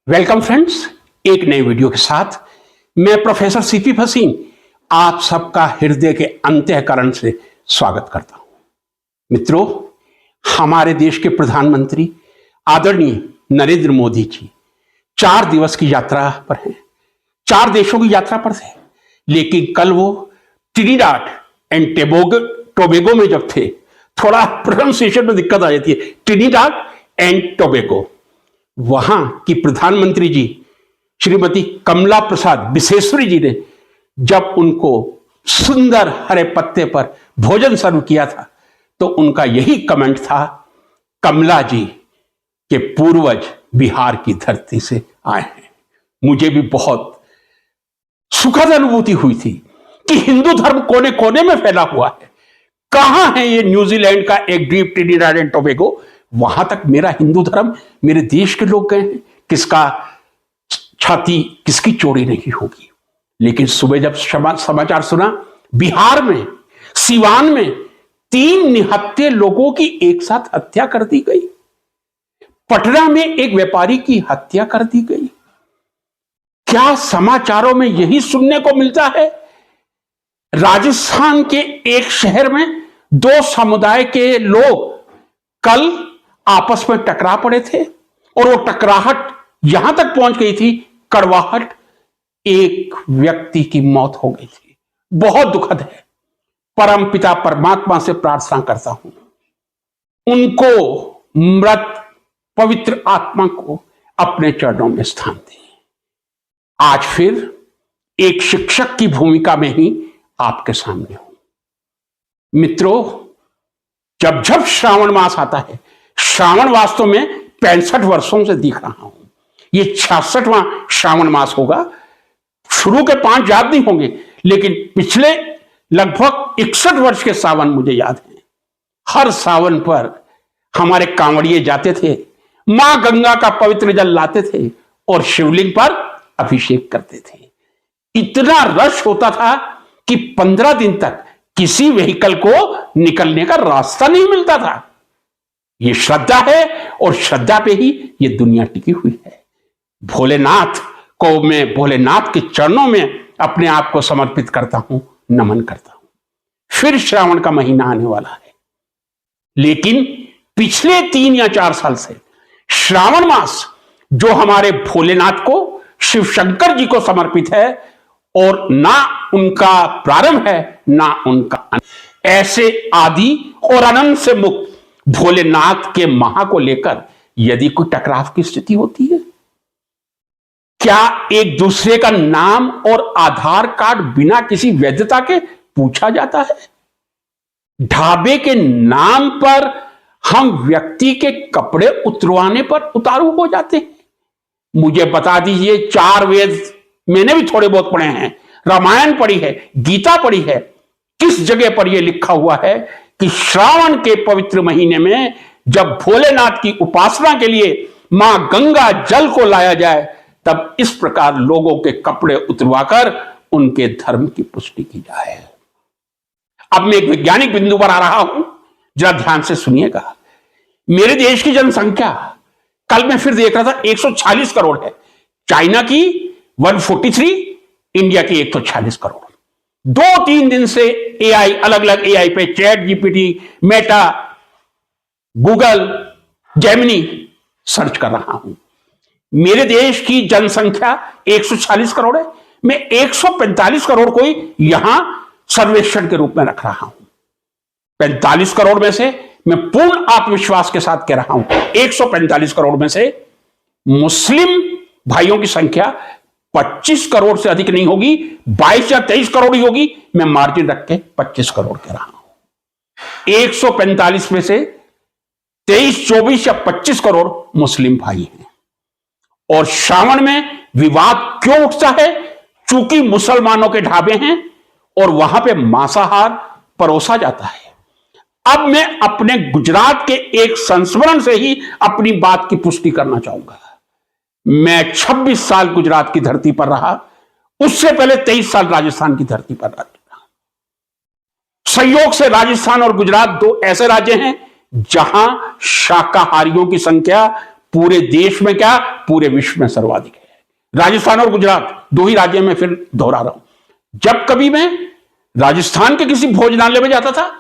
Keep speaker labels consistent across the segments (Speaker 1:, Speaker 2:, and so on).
Speaker 1: Welcome friends, एक नए video के साथ मैं प्रोफेसर सीपी भसीन आप सबका हृदय के अंतःकरण से स्वागत करता हूं। मित्रों, हमारे देश के प्रधानमंत्री आदरणीय नरेंद्र मोदी जी 4 दिवस की यात्रा पर हैं। 4 देशों की यात्रा पर थे, लेकिन कल वो ट्रिनिडाड एंड टोबैगो में जब थे, थोड़ा प्रोनाउंसिएशन में दिक्कत आ जाती है, ट्रिनिडाड एंड टोबैगो, वहां की प्रधानमंत्री जी श्रीमती कमला प्रसाद बिसेश्वरी जी ने जब उनको सुंदर हरे पत्ते पर भोजन सर्व किया था, तो उनका यही कमेंट था, कमला जी के पूर्वज बिहार की धरती से आए हैं। मुझे भी बहुत सुखद अनुभूति हुई थी कि हिंदू धर्म कोने कोने में फैला हुआ है। कहां है ये न्यूजीलैंड का एक द्वीप ट्रिनिडाड एंड टोबैगो, वहां तक मेरा हिंदू धर्म, मेरे देश के लोग गए हैं। किसका छाती किसकी चोरी नहीं होगी। लेकिन सुबह जब समाचार सुना, बिहार में सिवान में 3 निहत्थे लोगों की एक साथ हत्या कर दी गई। पटना में एक व्यापारी की हत्या कर दी गई। क्या समाचारों में यही सुनने को मिलता है? राजस्थान के एक शहर में 2 समुदाय के लोग कल आपस में टकरा पड़े थे और वो टकराहट यहां तक पहुंच गई थी, कड़वाहट, एक व्यक्ति की मौत हो गई थी। बहुत दुखद है। परम पिता परमात्मा से प्रार्थना करता हूं, उनको मृत पवित्र आत्मा को अपने चरणों में स्थान दे। आज फिर एक शिक्षक की भूमिका में ही आपके सामने हूं। मित्रों, जब जब श्रावण मास आता है, श्रावण वास्तव में 65 वर्षों से दिख रहा हूं, ये 66वां श्रावण मास होगा। शुरू के 5 याद नहीं होंगे, लेकिन पिछले लगभग 61 वर्ष के सावन मुझे याद है। हर सावन पर हमारे कांवड़िए जाते थे, मां गंगा का पवित्र जल लाते थे और शिवलिंग पर अभिषेक करते थे। इतना रश होता था कि 15 दिन तक किसी व्हीकल को निकलने का रास्ता नहीं मिलता था। ये श्रद्धा है और श्रद्धा पे ही ये दुनिया टिकी हुई है। भोलेनाथ को मैं भोलेनाथ के चरणों में अपने आप को समर्पित करता हूं, नमन करता हूं। फिर श्रावण का महीना आने वाला है, लेकिन पिछले 3 या 4 साल से श्रावण मास जो हमारे भोलेनाथ को, शिव शंकर जी को समर्पित है, और ना उनका प्रारंभ है ना उनका अंत। ऐसे आदि और अनंत से मुक्त भोलेनाथ के महा को लेकर यदि कोई टकराव की स्थिति होती है, क्या एक दूसरे का नाम और आधार कार्ड बिना किसी वैधता के पूछा जाता है? ढाबे के नाम पर हम व्यक्ति के कपड़े उतरवाने पर उतारू हो जाते हैं। मुझे बता दीजिए, 4 वेद मैंने भी थोड़े बहुत पढ़े हैं, रामायण पढ़ी है, गीता पढ़ी है, किस जगह पर यह लिखा हुआ है कि श्रावण के पवित्र महीने में जब भोलेनाथ की उपासना के लिए मां गंगा जल को लाया जाए, तब इस प्रकार लोगों के कपड़े उतरवाकर उनके धर्म की पुष्टि की जाए। अब मैं एक वैज्ञानिक बिंदु पर आ रहा हूं, जरा ध्यान से सुनिएगा। मेरे देश की जनसंख्या, कल मैं फिर देख रहा था, 146 करोड़ है। चाइना की 143, इंडिया की 146 करोड़। 2-3 दिन से एआई, अलग अलग एआई पे, chat GPT, Meta, Google, Gemini search कर रहा हूं। मेरे देश की जनसंख्या 146 करोड़ है। मैं 145 करोड़ को ही यहां सर्वेक्षण के रूप में रख रहा हूं। 45 करोड़ में से मैं पूर्ण आत्मविश्वास के साथ कह रहा हूं, 145 करोड़ में से मुस्लिम भाइयों की संख्या 25 करोड़ से अधिक नहीं होगी, 22 या 23 करोड़ ही होगी। मैं मार्जिन रख के 25 करोड़ कह रहा हूं। 145 में से 23, 24 या 25 करोड़ मुस्लिम भाई हैं। और श्रावण में विवाद क्यों उठता है? चूंकि मुसलमानों के ढाबे हैं और वहां पे मांसाहार परोसा जाता है। अब मैं अपने गुजरात के एक संस्मरण से ही अपनी बात की पुष्टि करना चाहूंगा। मैं 26 साल गुजरात की धरती पर रहा, उससे पहले 23 साल राजस्थान की धरती पर रहा। संयोग से राजस्थान और गुजरात 2 ऐसे राज्य हैं जहां शाकाहारियों की संख्या पूरे देश में क्या, पूरे विश्व में सर्वाधिक है। राजस्थान और गुजरात, दो ही राज्य में फिर दोहरा रहा हूं। जब कभी मैं राजस्थान के किसी भोजनालय में जाता था,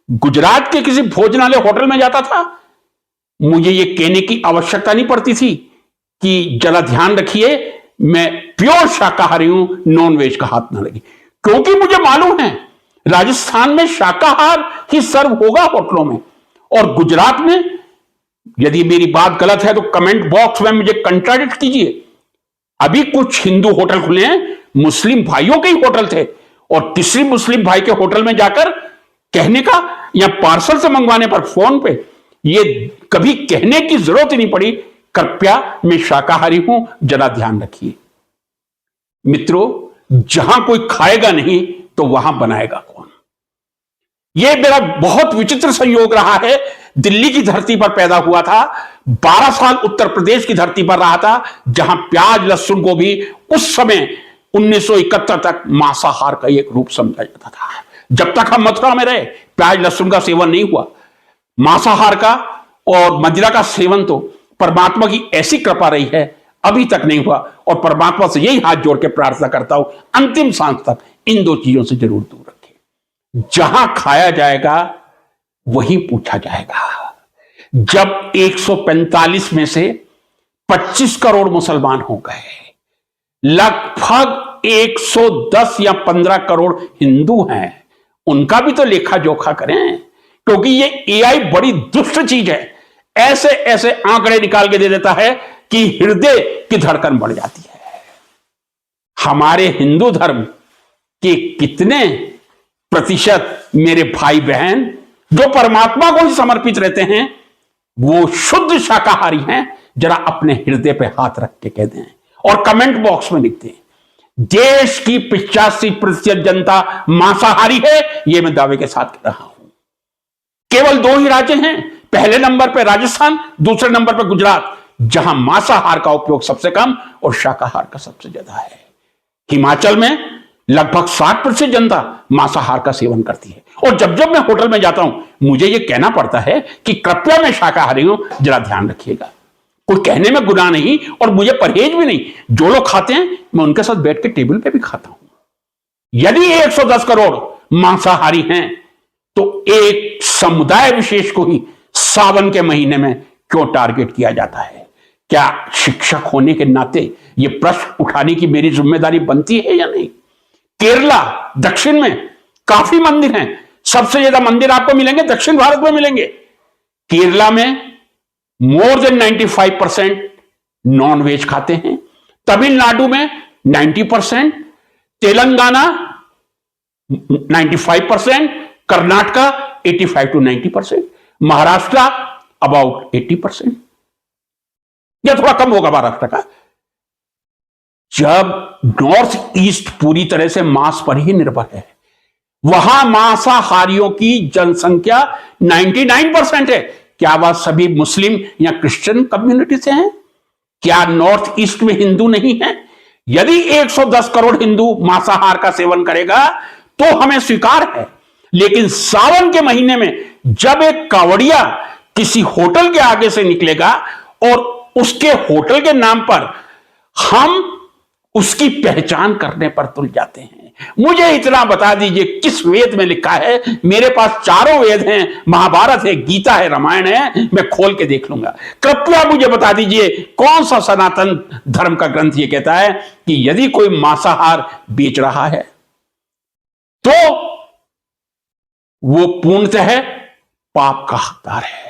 Speaker 1: गुजरात के किसी भोजनालय होटल में जाता था, मुझे यह कहने की आवश्यकता नहीं पड़ती थी कि जरा ध्यान रखिए मैं प्योर शाकाहारी हूं, नॉन वेज का हाथ ना लगे, क्योंकि मुझे मालूम है राजस्थान में शाकाहार ही सर्व होगा होटलों में, और गुजरात में, यदि मेरी बात गलत है तो कमेंट बॉक्स में मुझे कंट्राडिक्ट कीजिए, अभी कुछ हिंदू होटल खुले हैं, मुस्लिम भाइयों के ही होटल थे, और किसी मुस्लिम भाई के होटल में जाकर कहने का या पार्सल से मंगवाने पर फोन पे ये कभी कहने की जरूरत ही नहीं पड़ी, कृपया मैं शाकाहारी हूं, जरा ध्यान रखिए। मित्रों, जहां कोई खाएगा नहीं तो वहां बनाएगा कौन? यह मेरा बहुत विचित्र संयोग रहा है। दिल्ली की धरती पर पैदा हुआ था, 12 साल उत्तर प्रदेश की धरती पर रहा था, जहां प्याज लहसुन को भी उस समय 1971 तक मांसाहार का एक रूप समझा जाता था। जब तक हम मथुरा में रहे, प्याज लहसुन का सेवन नहीं हुआ। मांसाहार का और मदिरा का सेवन तो परमात्मा की ऐसी कृपा रही है, अभी तक नहीं हुआ, और परमात्मा से यही हाथ जोड़ के प्रार्थना करता हूं, अंतिम सांस तक इन दो चीजों से जरूर दूर रखें। जहां खाया जाएगा वहीं पूछा जाएगा। जब 145 में से 25 करोड़ मुसलमान हो गए, लगभग 110 या 15 करोड़ हिंदू हैं, उनका भी तो लेखा जोखा करें, क्योंकि ये एआई बड़ी दुष्ट चीज है। ऐसे ऐसे आंकड़े निकाल के दे देता है कि हृदय की धड़कन बढ़ जाती है। हमारे हिंदू धर्म के कितने प्रतिशत मेरे भाई बहन जो परमात्मा को ही समर्पित रहते हैं, वो शुद्ध शाकाहारी हैं? जरा अपने हृदय पे हाथ रख के कह दें और कमेंट बॉक्स में लिख दें। देश की 85% जनता मांसाहारी है, यह मैं दावे के साथ कह रहा हूं। केवल दो ही राज्य हैं, पहले नंबर पर राजस्थान, दूसरे नंबर पर गुजरात, जहां मांसाहार का उपयोग सबसे कम और शाकाहार का सबसे ज्यादा है। हिमाचल में लगभग 60% जनता मांसाहार का सेवन करती है, और जब जब मैं होटल में जाता हूं, मुझे यह कहना पड़ता है कि कृपया मैं शाकाहारी हूं, जरा ध्यान रखिएगा। कोई कहने में गुनाह नहीं और मुझे परहेज भी नहीं। जो लोग खाते हैं मैं उनके साथ बैठ के टेबल पे भी खाता हूं। यदि 110 करोड़ मांसाहारी हैं, तो एक समुदाय विशेष को ही सावन के महीने में क्यों टारगेट किया जाता है? क्या शिक्षक होने के नाते यह प्रश्न उठाने की मेरी जिम्मेदारी बनती है या नहीं? केरला, दक्षिण में काफी मंदिर हैं, सबसे ज्यादा मंदिर आपको मिलेंगे दक्षिण भारत में मिलेंगे। केरला में मोर देन 95% नॉन वेज खाते हैं, तमिलनाडु में 90%, तेलंगाना 95%, कर्नाटका 85 to 90%, महाराष्ट्र अबाउट 80%, या थोड़ा कम होगा महाराष्ट्र का। जब नॉर्थ ईस्ट पूरी तरह से मांस पर ही निर्भर है, वहां मांसाहारियों की जनसंख्या 99% है। क्या वह सभी मुस्लिम या क्रिश्चियन कम्युनिटी से हैं? क्या नॉर्थ ईस्ट में हिंदू नहीं है? यदि 110 करोड़ हिंदू मांसाहार का सेवन करेगा तो हमें स्वीकार है, लेकिन सावन के महीने में जब एक कावड़िया किसी होटल के आगे से निकलेगा और उसके होटल के नाम पर हम उसकी पहचान करने पर तुल जाते हैं। मुझे इतना बता दीजिए किस वेद में लिखा है? मेरे पास चारों वेद हैं, महाभारत है, गीता है, रामायण है, मैं खोल के देख लूंगा। कृपया मुझे बता दीजिए कौन सा सनातन धर्म का ग्रंथ ये कहता है कि यदि कोई मांसाहार बेच रहा है तो वो पूर्णतः पाप का हकदार है।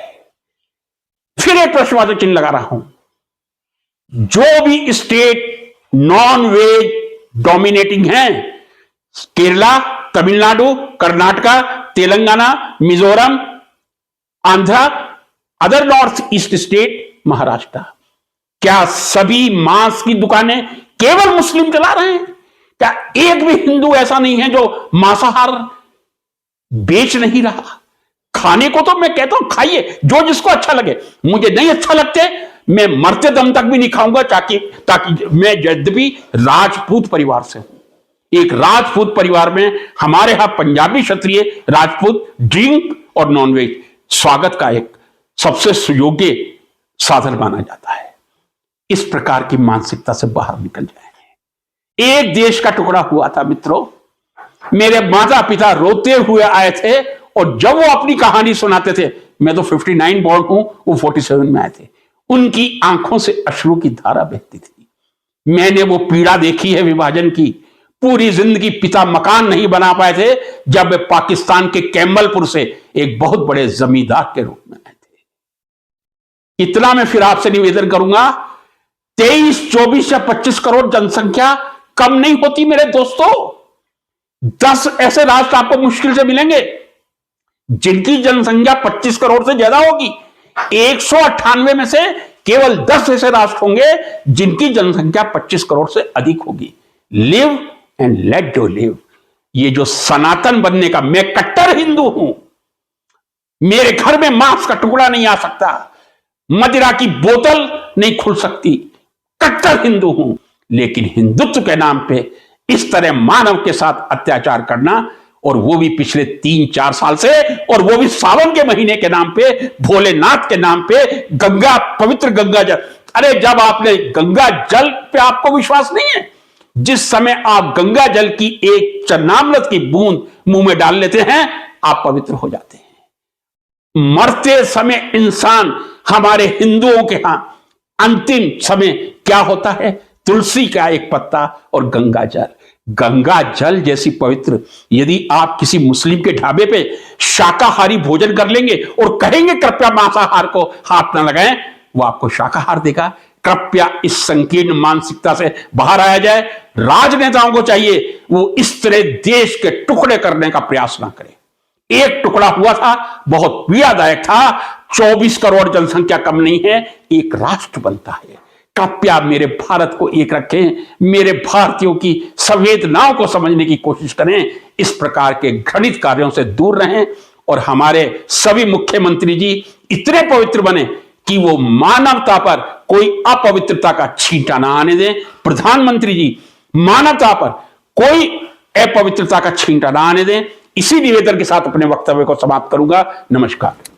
Speaker 1: फिर एक प्रश्नवाचक चिन्ह लगा रहा हूं। जो भी स्टेट नॉन वेज डोमिनेटिंग है, Kerala, Tamil Nadu, Karnataka, Telangana, Mizoram, Andhra, other north east state, Maharashtra, क्या सभी मांस की दुकानें केवल मुस्लिम चला रहे हैं? क्या एक भी हिंदू ऐसा नहीं है जो मांसाहार बेच नहीं रहा? खाने को तो मैं कहता हूं खाइए, जो जिसको अच्छा लगे। मुझे नहीं अच्छा लगते, मैं मरते दम तक भी नहीं खाऊंगा, ताकि मैं यद्यपि राजपूत परिवार से हूं। एक राजपूत परिवार में हमारे यहां पंजाबी क्षत्रिय राजपूत ड्रिंक और नॉनवेज स्वागत का एक सबसे सुयोग्य साधन माना जाता है। इस प्रकार की मानसिकता से बाहर निकल जाएंगे। एक देश का टुकड़ा हुआ था मित्रों, मेरे माता पिता रोते हुए आए थे और जब वो अपनी कहानी सुनाते थे, मैं तो 59 बॉर्न हूं, वो 47 में आए थे, उनकी आंखों से अश्रु की धारा बहती थी। मैंने वो पीड़ा देखी है विभाजन की। पूरी जिंदगी पिता मकान नहीं बना पाए थे जब वे पाकिस्तान के कैम्बलपुर से एक बहुत बड़े जमींदार के रूप में आए थे। इतना मैं फिर आपसे निवेदन करूंगा, 23, 24 या 25 करोड़ जनसंख्या कम नहीं होती मेरे दोस्तों। 10 ऐसे राष्ट्र आपको मुश्किल से मिलेंगे जिनकी जनसंख्या 25 करोड़ से ज्यादा होगी। 198 में से केवल 10 ऐसे राष्ट्र होंगे जिनकी जनसंख्या 25 करोड़ से अधिक होगी। Live and let do live. ये जो सनातन बनने का, मैं कट्टर हिंदू हूं, मेरे घर में मांस का टुकड़ा नहीं आ सकता, मदिरा की बोतल नहीं खुल सकती, कट्टर हिंदू हूं। लेकिन हिंदुत्व के नाम पे इस तरह मानव के साथ अत्याचार करना, और वो भी पिछले 3-4 साल से, और वो भी सावन के महीने के नाम पे, भोलेनाथ के नाम पे, गंगा, पवित्र गंगा जल। अरे जब आपने गंगा जल पे आपको विश्वास नहीं है, जिस समय आप गंगा जल की एक चरणामृत की बूंद मुंह में डाल लेते हैं, आप पवित्र हो जाते हैं। मरते समय इंसान, हमारे हिंदुओं के यहां अंतिम समय क्या होता है? तुलसी का एक पत्ता और गंगा जल। गंगा जल जैसी पवित्र, यदि आप किसी मुस्लिम के ढाबे पे शाकाहारी भोजन कर लेंगे और कहेंगे कृपया मांसाहार को हाथ ना लगाएं, वो आपको शाकाहार देगा। कृपया इस संकीर्ण मानसिकता से बाहर आया जाए। राजनेताओं को चाहिए वो इस तरह देश के टुकड़े करने का प्रयास ना करें। एक टुकड़ा हुआ था, बहुत पीड़ादायक था। 24 करोड़ जनसंख्या कम नहीं है, एक राष्ट्र बनता है। कृपया मेरे भारत को एक रखें, मेरे भारतीयों की संवेदनाओं को समझने की कोशिश करें। इस प्रकार के घृणित कार्यों से दूर रहें और हमारे सभी मुख्यमंत्री जी इतने पवित्र बने कि वो मानवता पर कोई अपवित्रता का छींटा ना आने दें। प्रधानमंत्री जी मानवता पर कोई अपवित्रता का छींटा ना आने दें। इसी निवेदन के साथ अपने वक्तव्य को समाप्त करूंगा। नमस्कार।